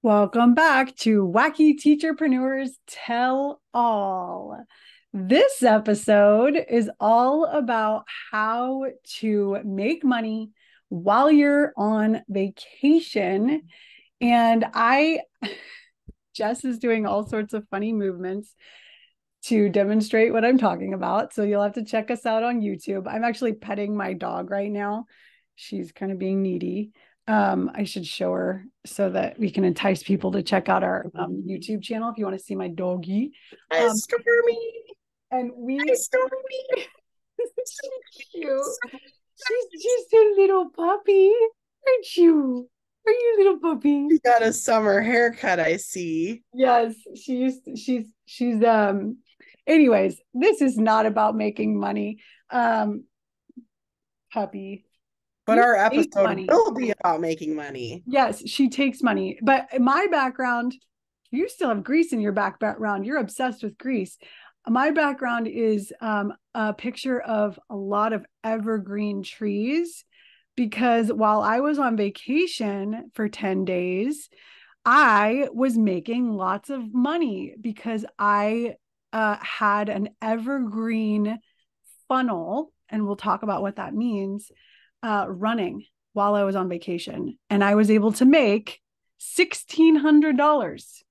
Welcome back to Wacky Teacherpreneurs Tell All. This episode is all about how to make money while you're on vacation. And Jess is doing all sorts of funny movements to demonstrate what I'm talking about. So you'll have to check us out on YouTube. I'm actually petting my dog right now. She's kind of being needy. I should show her so that we can entice people to check out our YouTube channel if you want to see my doggy. Hi, Stormy. And Hi, we, Stormy. so cute. She's just a little puppy, aren't you? Are you a little puppy? You got a summer haircut, I see. Yes, she's anyways, this is not about making money. Um Puppy, But you our take episode money. will be about making money. Yes, she takes money. But in my background, you still have grease in your background. You're obsessed with grease. My background is a picture of a lot of evergreen trees because while I was on vacation for 10 days, I was making lots of money because I had an evergreen funnel, and we'll talk about what that means, running while I was on vacation. And I was able to make $1,600.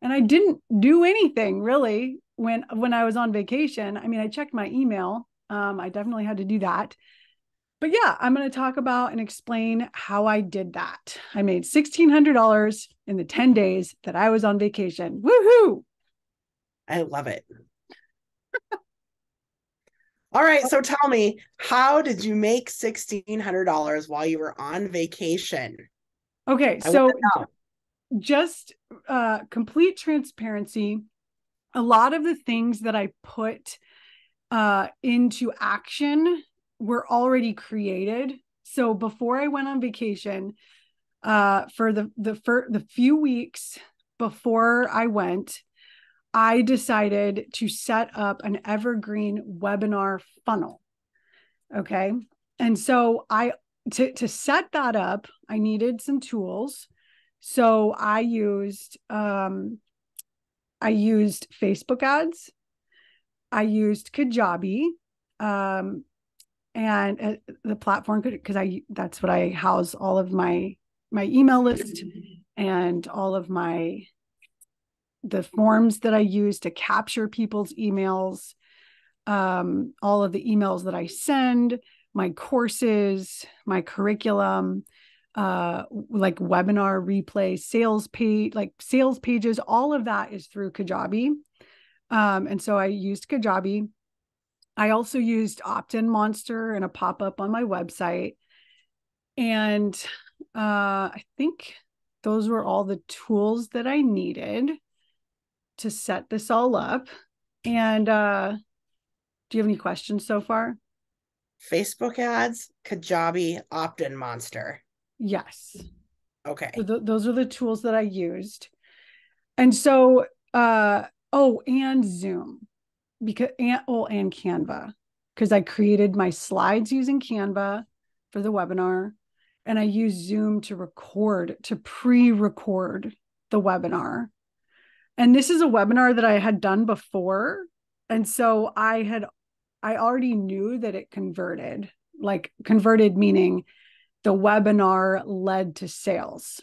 And I didn't do anything really when I was on vacation. I mean, I checked my email. I definitely had to do that. But yeah, I'm going to talk about and explain how I did that. I made $1,600 in the 10 days that I was on vacation. Woohoo! I love it. All right, so tell me, how did you make $1,600 while you were on vacation? Okay, I want so to know. just complete transparency. A lot of the things that I put into action were already created. So before I went on vacation, for the few weeks before I went, I decided to set up an evergreen webinar funnel. Okay. And so to set that up, I needed some tools. So I used Facebook ads. I used Kajabi, um, and the platform because that's what I house all of my email list and all of the forms that I use to capture people's emails, all of the emails that I send, my courses, my curriculum, like webinar replay, sales pages, all of that is through Kajabi. And so I used Kajabi. I also used Opt-in Monster and a pop-up on my website. And I think those were all the tools that I needed to set this all up. And do you have any questions so far? Facebook ads, Kajabi, opt-in monster. Yes. So Okay. those are the tools that I used. And so, and Zoom and Canva, because I created my slides using Canva for the webinar, and I used Zoom to pre-record the webinar. And this is a webinar that I had done before. And so I already knew that it converted, like converted meaning the webinar led to sales.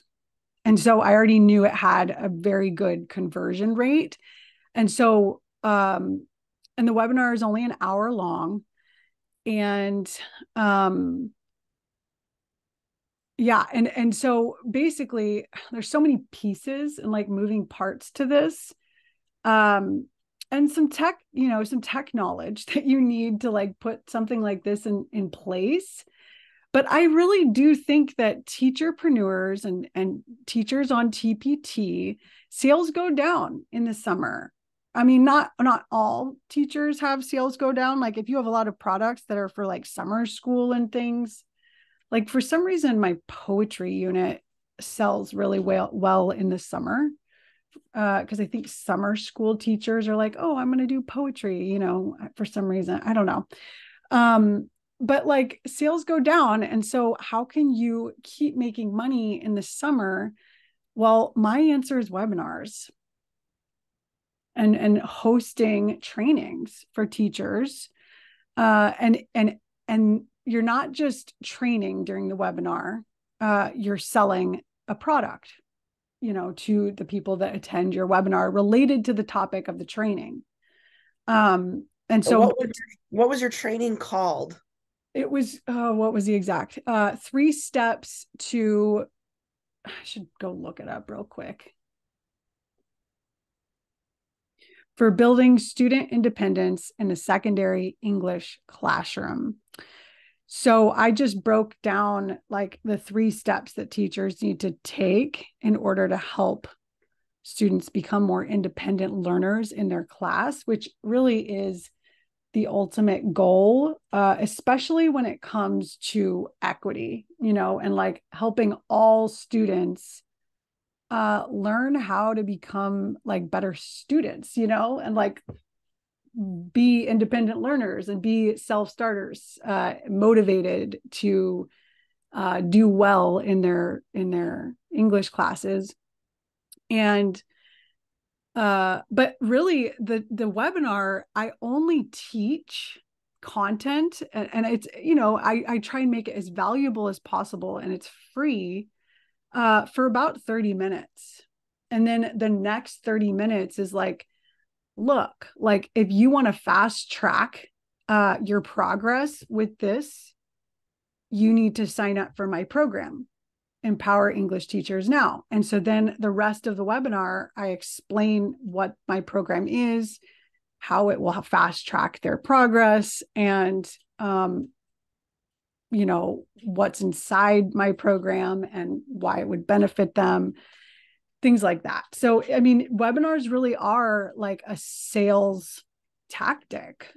And so I already knew it had a very good conversion rate. And so, and the webinar is only an hour long. And yeah, and so basically there's so many pieces and like moving parts to this. And some tech knowledge that you need to like put something like this in place. But I really do think that teacherpreneurs and teachers on TPT sales go down in the summer. I mean, not all teachers have sales go down. Like if you have a lot of products that are for like summer school and things, like for some reason my poetry unit sells really well in the summer. Because I think summer school teachers are like, oh, I'm going to do poetry, for some reason. I don't know. But like sales go down. And so how can you keep making money in the summer Well, my answer is webinars and hosting trainings for teachers. And you're not just training during the webinar, you're selling a product, to the people that attend your webinar related to the topic of the training. And so what was your training called? it was, what was the exact 3 steps to, I should go look it up real quick. For building student independence in a secondary English classroom. So I just broke down like the 3 steps that teachers need to take in order to help students become more independent learners in their class, which really is the ultimate goal, especially when it comes to equity, and like helping all students learn how to become like better students, and like be independent learners and be self-starters, motivated to do well in their English classes. And but really the webinar, I only teach content, and it's, I try and make it as valuable as possible, and it's free for about 30 minutes. And then the next 30 minutes is like, look, like if you want to fast track your progress with this, you need to sign up for my program, Empower English Teachers Now. And so then the rest of the webinar, I explain what my program is, how it will fast track their progress, and what's inside my program and why it would benefit them, things like that. So, I mean, webinars really are like a sales tactic,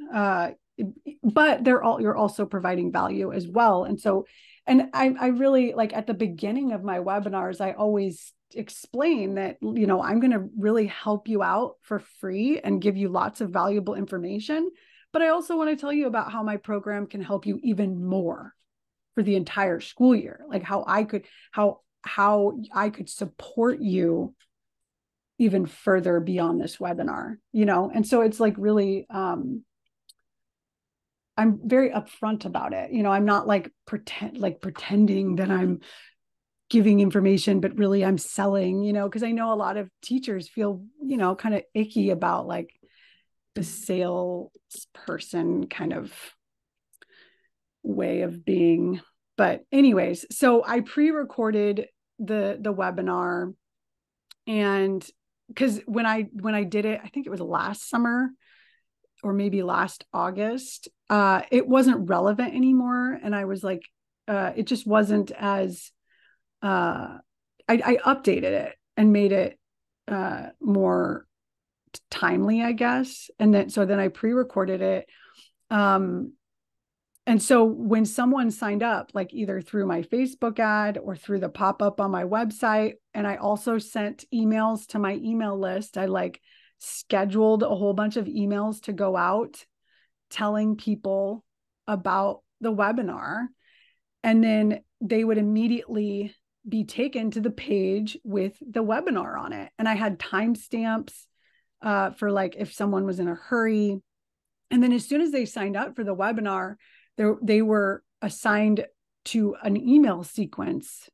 but you're also providing value as well. And so, and I really like at the beginning of my webinars, I always explain that, I'm going to really help you out for free and give you lots of valuable information. But I also want to tell you about how my program can help you even more for the entire school year, like how I could support you even further beyond this webinar, And so it's like really, I'm very upfront about it. I'm not like pretending that I'm giving information, but really I'm selling, because I know a lot of teachers feel, kind of icky about like the salesperson kind of way of being. But anyways, so I pre-recorded the webinar, and because when I did it, I think it was last summer or maybe last August, it wasn't relevant anymore. And I was like, it just wasn't as, I updated it and made it more timely, I guess. And then I pre-recorded it. And so when someone signed up, like either through my Facebook ad or through the pop-up on my website, and I also sent emails to my email list, I like scheduled a whole bunch of emails to go out telling people about the webinar. And then they would immediately be taken to the page with the webinar on it. And I had timestamps for like if someone was in a hurry. And then as soon as they signed up for the webinar, they were assigned to an email sequence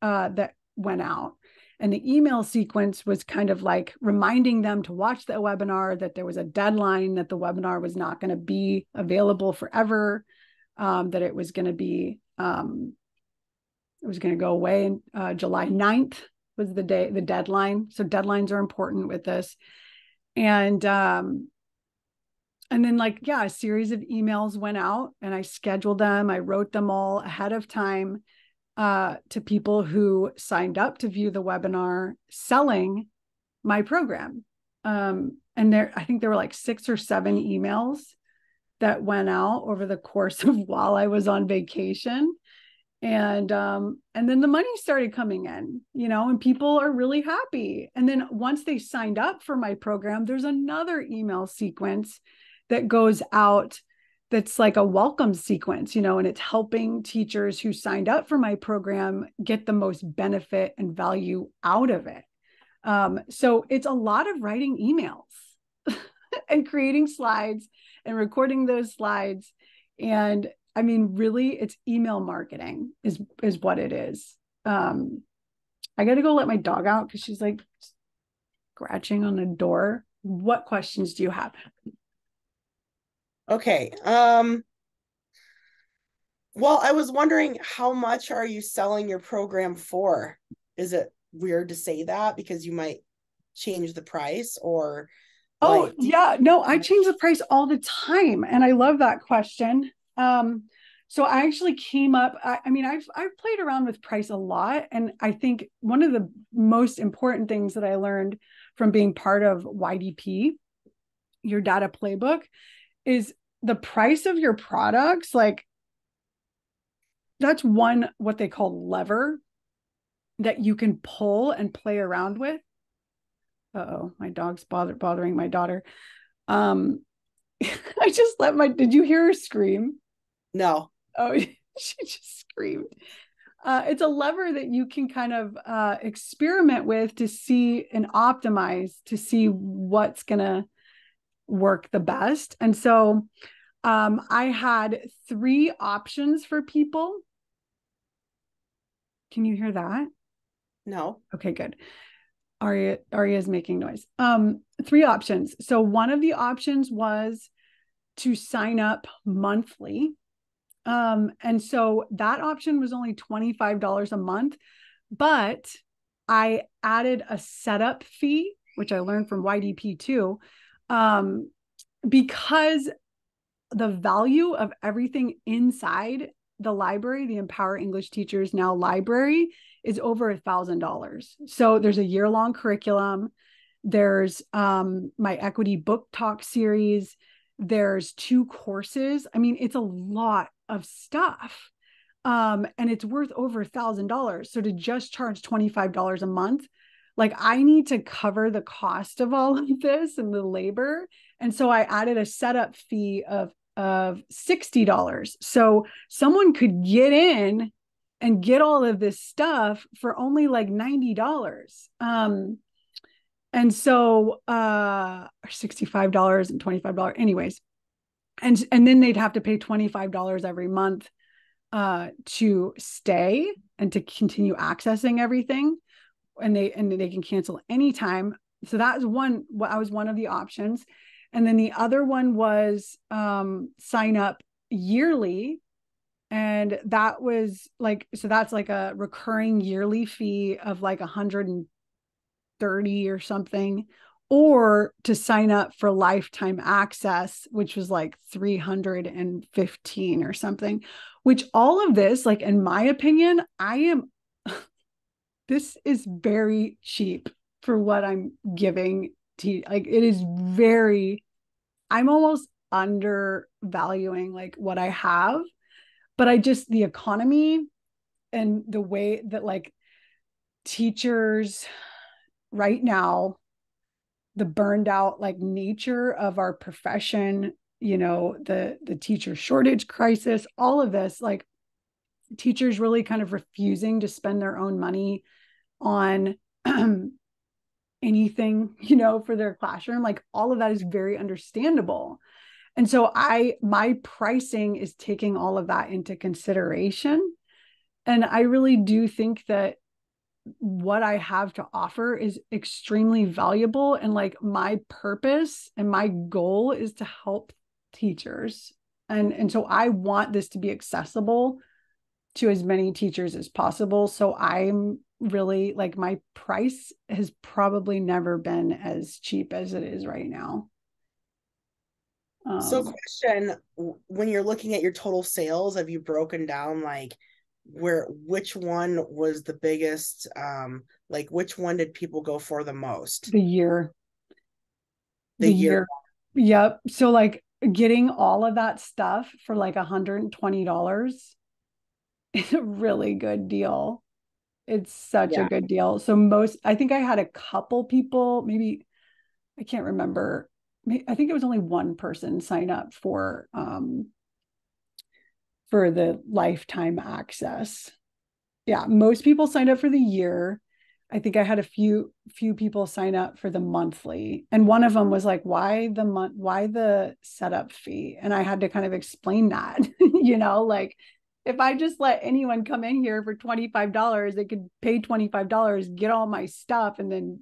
that went out. And the email sequence was kind of like reminding them to watch the webinar, that there was a deadline, that the webinar was not going to be available forever, that it was going to be, it was going to go away. And July 9th was the deadline. So deadlines are important with this. And then like, yeah, a series of emails went out, and I scheduled them. I wrote them all ahead of time to people who signed up to view the webinar selling my program. And I think there were like 6 or 7 emails that went out over the course of while I was on vacation. And then the money started coming in, and people are really happy. And then once they signed up for my program, there's another email sequence that goes out that's like a welcome sequence, and it's helping teachers who signed up for my program get the most benefit and value out of it. So it's a lot of writing emails and creating slides and recording those slides. And I mean, really, it's email marketing is what it is. I got to go let my dog out because she's like scratching on the door. What questions do you have? Okay. Well, I was wondering, how much are you selling your program for? Is it weird to say that because you might change the price, or Oh, like yeah. No, I change the price all the time. And I love that question. So I actually came up, I mean, I've played around with price a lot. And I think one of the most important things that I learned from being part of YDP, your data playbook, is the price of your products. Like, that's one, what they call lever that you can pull and play around with. Uh-oh, my dog's bothering my daughter. Um, I just did you hear her scream? no. Oh, she just screamed. It's a lever that you can kind of experiment with to see and optimize to see what's going to work the best. And so I had 3 options for people. Can you hear that? No. Okay, good. Aria is making noise. 3 options. So one of the options was to sign up monthly. And so that option was only $25 a month, but I added a setup fee, which I learned from YDP too, because the value of everything inside the library, the Empower English Teachers Now library, is over $1,000. So there's a year-long curriculum. There's my equity book talk series. There's 2 courses. I mean, it's a lot of stuff. And it's worth over $1,000. So to just charge $25 a month, like I need to cover the cost of all of this and the labor. And so I added a setup fee of $60. So someone could get in and get all of this stuff for only like $90. And so $65 and $25. Anyways. And then they'd have to pay $25 every month to stay and to continue accessing everything. And they can cancel anytime. So that was one of the options. And then the other one was sign up yearly. And that was like, so that's like a recurring yearly fee of like 130 or something, or to sign up for lifetime access, which was like 315 or something, which all of this, like, in my opinion, this is very cheap for what I'm giving to, like, it is very, I'm almost undervaluing like what I have, but the economy and the way that like teachers right now, the burned out like nature of our profession, the teacher shortage crisis, all of this, like teachers really kind of refusing to spend their own money on anything, for their classroom, like all of that is very understandable. And so my pricing is taking all of that into consideration. And I really do think that what I have to offer is extremely valuable. And like my purpose and my goal is to help teachers. And so I want this to be accessible to as many teachers as possible. So I'm really like, my price has probably never been as cheap as it is right now. So question, when you're looking at your total sales, have you broken down like which one was the biggest, like which one did people go for the most? the year, The the year. year. Yep. So like getting all of that stuff for like $120 is a really good deal. It's such a Yeah. good deal. So I think I had a couple people, maybe, I can't remember. I think it was only one person sign up for for the lifetime access. Yeah, most people signed up for the year. I think I had a few people sign up for the monthly. And one of them was like, why the setup fee? And I had to kind of explain that, like if I just let anyone come in here for $25, they could pay $25, get all my stuff, and then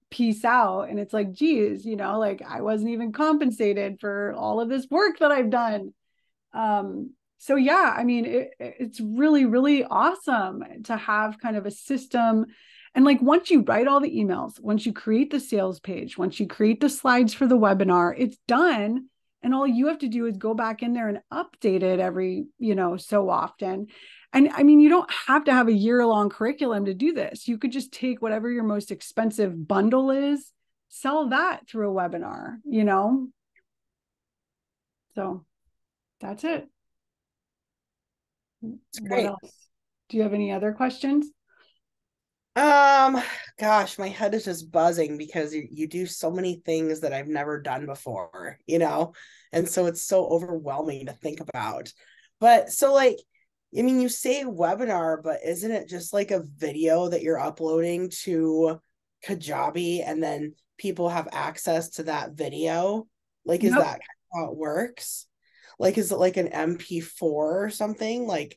peace out. And it's like, geez, like I wasn't even compensated for all of this work that I've done. So yeah, I mean, it's really, really awesome to have kind of a system. And like, once you write all the emails, once you create the sales page, once you create the slides for the webinar, it's done. And all you have to do is go back in there and update it every, so often. And I mean, you don't have to have a year-long curriculum to do this. You could just take whatever your most expensive bundle is, sell that through a webinar, So that's it. It's What great. else? Do you have any other questions? Um, Gosh, my head is just buzzing because you do so many things that I've never done before, and so it's so overwhelming to think about. But so like, I mean, you say webinar, but isn't it just like a video that you're uploading to Kajabi and then people have access to that video? Like, is Nope. that how it works? Like, is it like an MP4 or something? What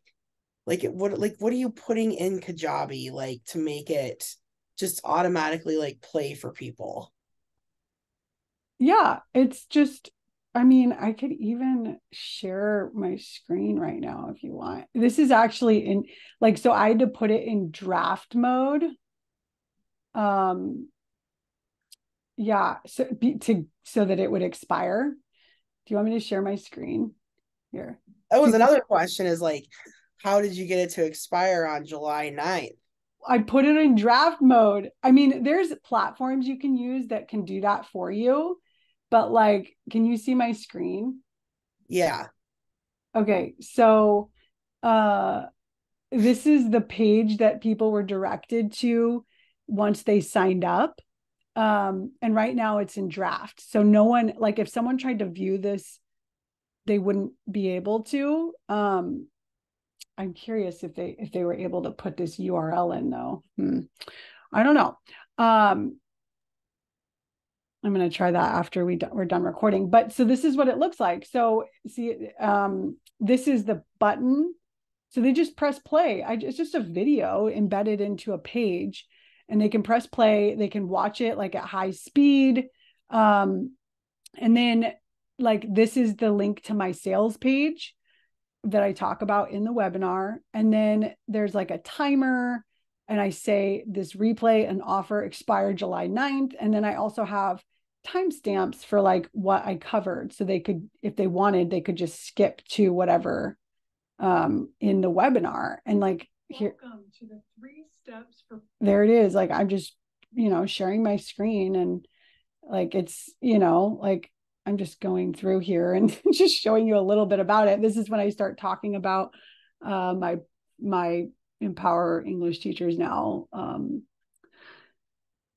are you putting in Kajabi like to make it just automatically like play for people? Yeah, it's just, I mean, I could even share my screen right now if you want. This is actually in like, so I had to put it in draft mode. Um, yeah, so that it would expire. Do you want me to share my screen here? That So was another question is like, how did you get it to expire on July 9th? I put it in draft mode. I mean, there's platforms you can use that can do that for you, but like, can you see my screen? Yeah. Okay, so uh this is the page that people were directed to once they signed up. And right now it's in draft. So no one, like if someone tried to view this, they wouldn't be able to. I'm curious if they were able to put this URL in though. I don't know. I'm going to try that after we're done recording. But so this is what it looks like. So see, this is the button. So they just press play. It's just a video embedded into a page, and they can press play. They can watch it like at high speed. And then like this is the link to my sales page that I talk about in the webinar. And then there's like a timer, and I say this replay and offer expired July 9th. And then I also have timestamps for like what I covered. So they could, if they wanted, they could just skip to whatever in the webinar. And like here, welcome to the 3 steps for, there it is. Like I'm just, sharing my screen, and like it's, like I'm just going through here and just showing you a little bit about it. This is when I start talking about my Empower English Teachers Now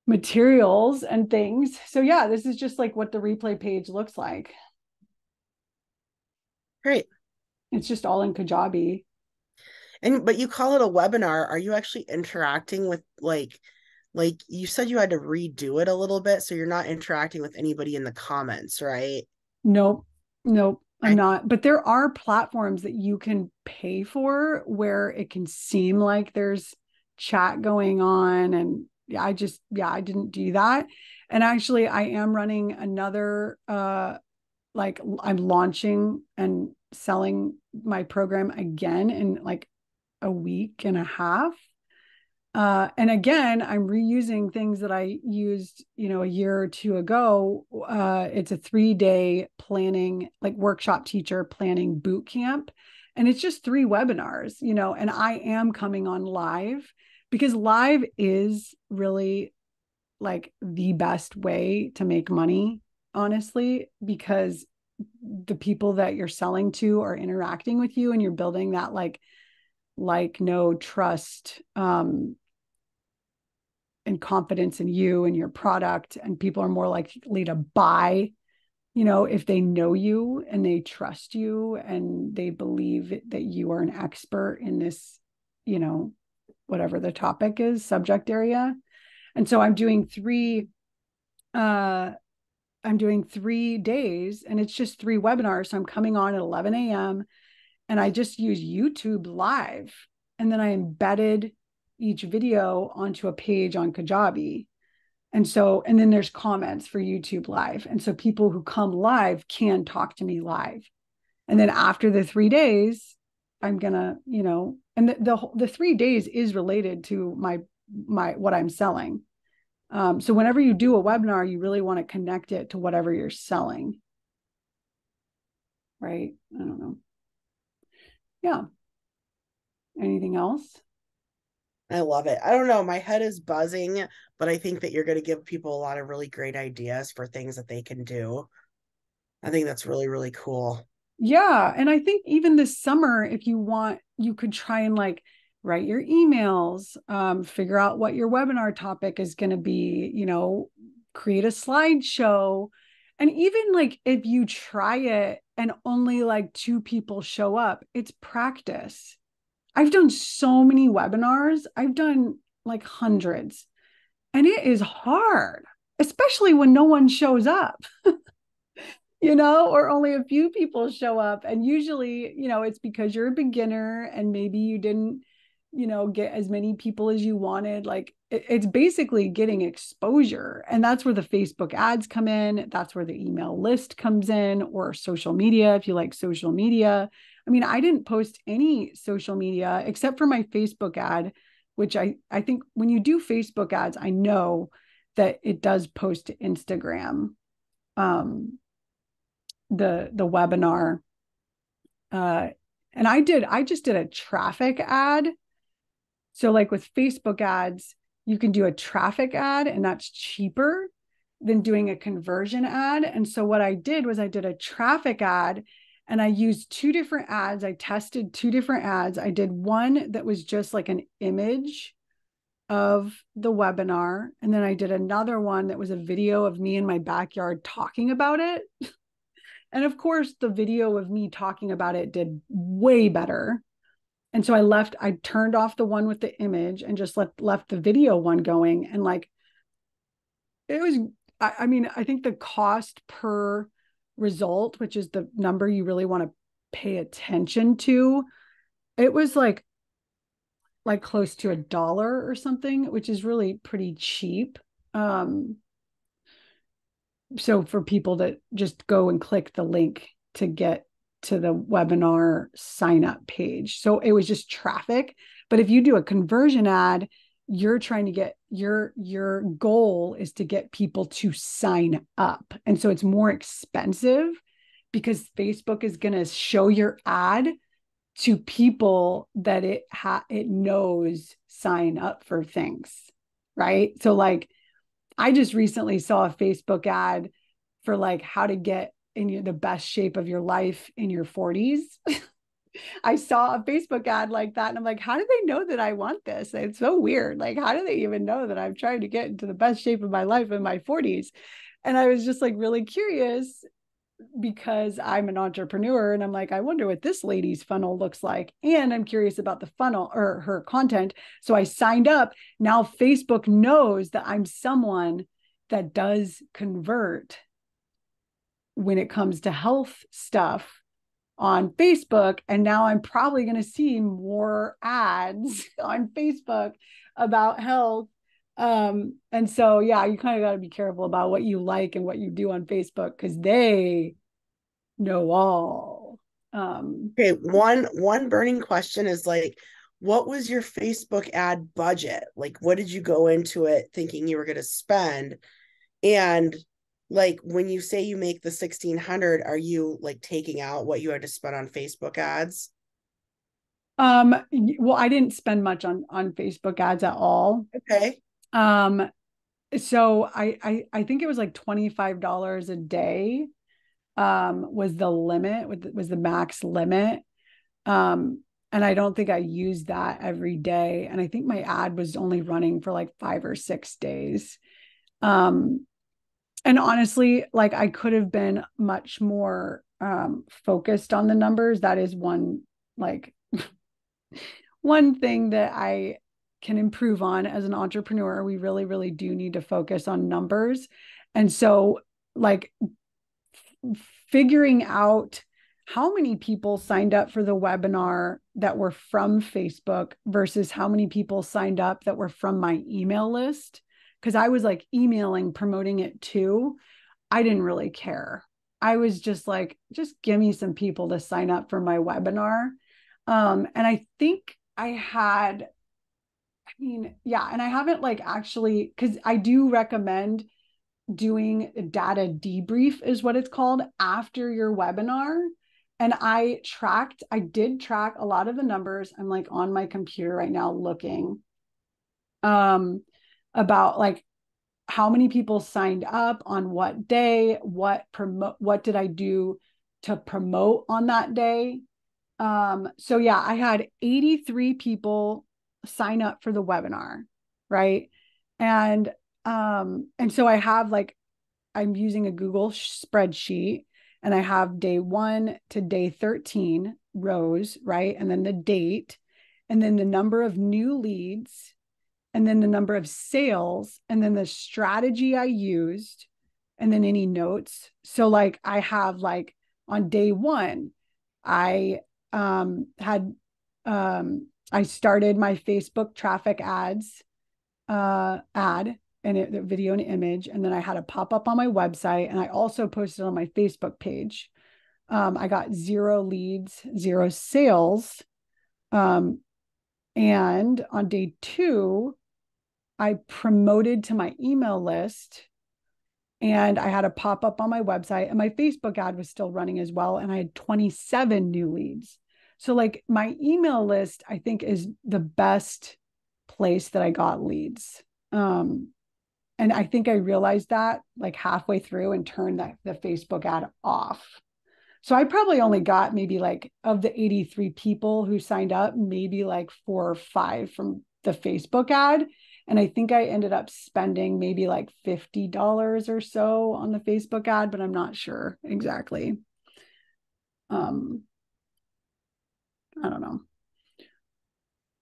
materials and things. So yeah, this is just like what the replay page looks like. Great. It's just all in Kajabi. But you call it a webinar. Are you actually interacting with like you said you had to redo it a little bit, so you're not interacting with anybody in the comments, right? Nope. Nope. I'm Okay. not. But there are platforms that you can pay for where it can seem like there's chat going on. And yeah, I didn't do that. And actually, I am running another, like I'm launching and selling my program again in like a week and a half. And again, I'm reusing things that I used, a year or two ago. It's a 3-day planning, like workshop teacher planning boot camp. And it's just 3 webinars, and I am coming on live because live is really like the best way to make money, honestly, because the people that you're selling to are interacting with you, and you're building that no trust, and confidence in you and your product, and people are more likely to buy, if they know you and they trust you and they believe that you are an expert in this, you know, whatever the topic is, subject area. And so uh I'm doing 3 days and it's just 3 webinars. So I'm coming on at 11 a.m. and I just use YouTube live. And then I embedded each video onto a page on Kajabi. And then there's comments for YouTube live. And so people who come live can talk to me live. And then after the 3 days, I'm gonna, and the 3 days is related to my what I'm selling. So whenever you do a webinar, you really want to connect it to whatever you're selling. Right? I don't know. Yeah. Anything else? I love it. I don't know. My head is buzzing, but I think that you're going to give people a lot of really great ideas for things that they can do. I think that's really, really cool. Yeah. And I think even this summer, if you want, you could try and like write your emails, figure out what your webinar topic is going to be, create a slideshow. And even like if you try it and only like 2 people show up, it's practice. I've done so many webinars, I've done like hundreds, and it is hard, especially when no one shows up. Or only a few people show up. And usually, it's because you're a beginner and maybe you didn't, get as many people as you wanted. Like it's basically getting exposure. And that's where the Facebook ads come in. That's where the email list comes in, or social media, if you like social media. I mean, I didn't post any social media except for my Facebook ad, which I think when you do Facebook ads, I know that it does post to Instagram. The webinar, and I just did a traffic ad. So like with Facebook ads, you can do a traffic ad and that's cheaper than doing a conversion ad. And so what I did was I did a traffic ad and I used 2 different ads. I tested 2 different ads. I did one that was just like an image of the webinar, and then I did another one that was a video of me in my backyard talking about it. And of course, the video of me talking about it did way better. And so I turned off the one with the image and just left the video one going. And like, it was, I mean, I think the cost per result, which is the number you really want to pay attention to, it was like close to $1 or something, which is really pretty cheap. So for people that just go and click the link to get to the webinar sign up page. So it was just traffic. But if you do a conversion ad, you're trying to get your goal is to get people to sign up. And so it's more expensive because Facebook is going to show your ad to people that it knows sign up for things, right? So like I just recently saw a Facebook ad for like how to get in the best shape of your life in your 40s. I saw a Facebook ad like that and I'm like, how do they know that I want this? It's so weird. Like, how do they even know that I'm trying to get into the best shape of my life in my 40s? And I was just like really curious because I'm an entrepreneur and I'm like, I wonder what this lady's funnel looks like. And I'm curious about the funnel or her content. So I signed up. Now Facebook knows that I'm someone that does convert when it comes to health stuff on Facebook. And now I'm probably going to see more ads on Facebook about health. And so, yeah, you kind of got to be careful about what you like and what you do on Facebook because they know all. Okay, one burning question is like, what was your Facebook ad budget? Like, what did you go into it thinking you were going to spend? And like, when you say you make the 1,600, are you like taking out what you had to spend on Facebook ads? well, I didn't spend much on Facebook ads at all. Okay. Um, so I think it was like $25 a day was the limit, was the max limit. And I don't think I used that every day. And I think my ad was only running for like 5 or 6 days. Um, And honestly, like I could have been much more focused on the numbers. That is one like one thing that I can improve on as an entrepreneur. We really, really do need to focus on numbers. And so, like, figuring out how many people signed up for the webinar that were from Facebook versus how many people signed up that were from my email list. Cause I was like emailing, promoting it too. I didn't really care. I was just like, just give me some people to sign up for my webinar. And I think I had, I mean, yeah, and I haven't like actually, because I do recommend doing data debrief, is what it's called, after your webinar. And I did track a lot of the numbers. I'm like on my computer right now looking um, about like how many people signed up on what day, what did I do to promote on that day. So yeah, I had 83 people sign up for the webinar, right? And so I have like I'm using a Google spreadsheet, and I have day 1 to day 13 rows, right? And then the date, and then the number of new leads, and then the number of sales, and then the strategy I used, and then any notes. So like I have like on day 1, I had I started my Facebook traffic ads ad and the video and image, and then I had a pop up on my website, and I also posted on my Facebook page. I got 0 leads, 0 sales, and on day 2, I promoted to my email list, and I had a pop up on my website, and my Facebook ad was still running as well, and I had 27 new leads. So like my email list, I think is the best place that I got leads. And I think I realized that like halfway through and turned the Facebook ad off. So I probably only got maybe like of the 83 people who signed up, maybe like 4 or 5 from the Facebook ad. And I think I ended up spending maybe like $50 or so on the Facebook ad, but I'm not sure exactly. Um, I don't know.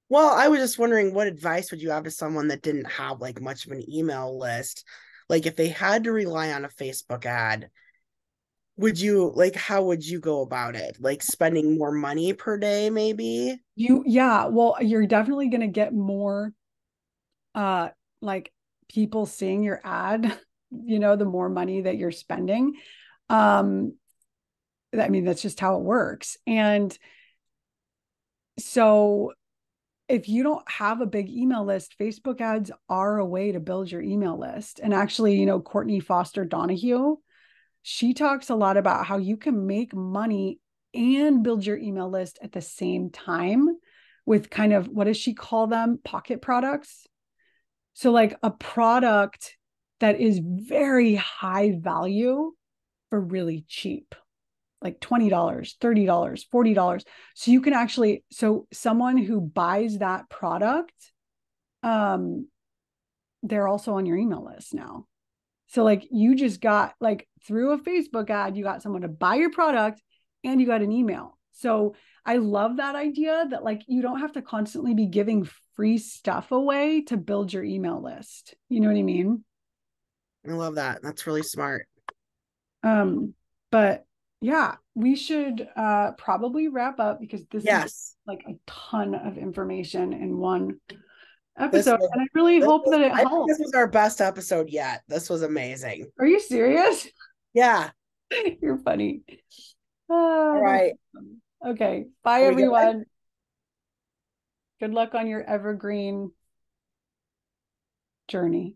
Well, I was just wondering what advice would you have to someone that didn't have like much of an email list? Like if they had to rely on a Facebook ad, would you like how would you go about it? Like spending more money per day, maybe? Yeah, well, you're definitely going to get more uh like people seeing your ad, the more money that you're spending. Um I mean, that's just how it works. And so if you don't have a big email list, Facebook ads are a way to build your email list. And actually, Courtney Foster Donahue, she talks a lot about how you can make money and build your email list at the same time with kind of, what does she call them? Pocket products. So like a product that is very high value for really cheap, like $20, $30, $40. So you can actually, so someone who buys that product, um, they're also on your email list now. So like you just got like through a Facebook ad, you got someone to buy your product and you got an email. So I love that idea that like you don't have to constantly be giving free stuff away to build your email list. You know what I mean? I love that. That's really smart. Um, but yeah, we should probably wrap up because this is Yes. like a ton of information in one This episode. was And I really this hope was that it I think helps. this was our best episode yet. This was amazing. Are you serious? Yeah. You're funny. All Oh, that's right. funny. Okay. Bye, Are we good? everyone. Good luck on your evergreen journey.